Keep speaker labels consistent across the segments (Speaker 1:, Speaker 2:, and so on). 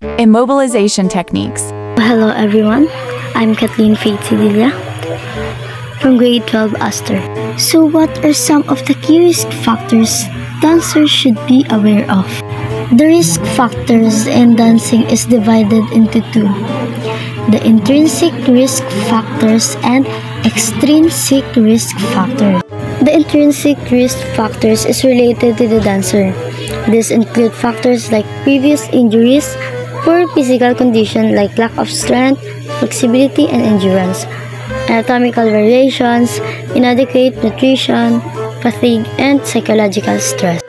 Speaker 1: Immobilization techniques.
Speaker 2: Hello everyone, I'm Kathleen Faith Cedilia from grade 12 Astor. So what are some of the key risk factors dancers should be aware of? The risk factors in dancing is divided into two: the intrinsic risk factors and extrinsic risk factors. The intrinsic risk factors is related to the dancer. These include factors like previous injuries, poor physical condition like lack of strength, flexibility, and endurance, anatomical variations, inadequate nutrition, fatigue, and psychological stress.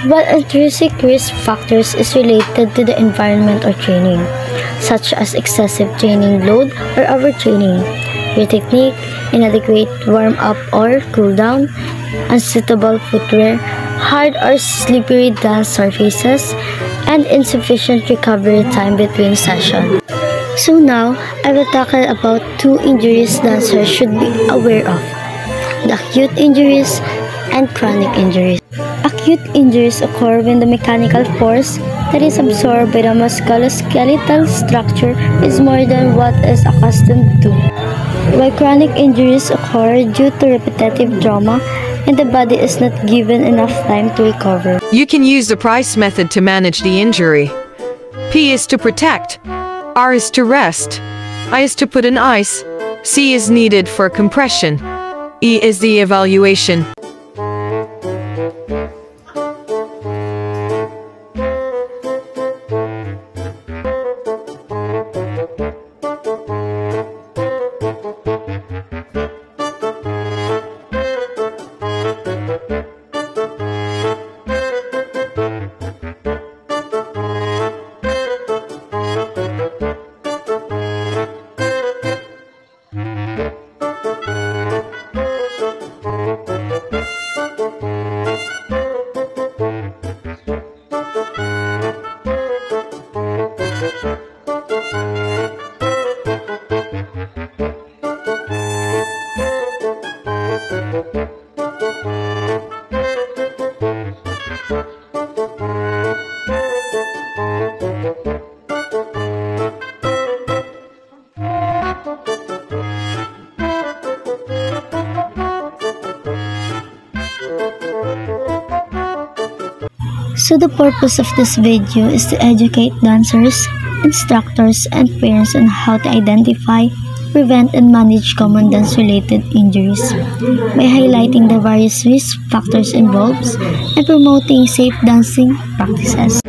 Speaker 2: While intrinsic risk factors is related to the environment or training, such as excessive training load or overtraining, your technique, inadequate warm-up or cool-down, unsuitable footwear, hard or slippery dance surfaces, and insufficient recovery time between sessions. So now, I will tackle about two injuries dancers should be aware of: the acute injuries and chronic injuries. Acute injuries occur when the mechanical force that is absorbed by the musculoskeletal structure is more than what is accustomed to, while chronic injuries occur due to repetitive trauma and the body is not given enough time to recover.
Speaker 3: You can use the Price method to manage the injury. P is to protect, R is to rest, I is to put in ice, C is needed for compression, E is the evaluation.
Speaker 2: So the purpose of this video is to educate dancers, instructors, and parents on how to identify, prevent, and manage common dance-related injuries by highlighting the various risk factors involved and promoting safe dancing practices.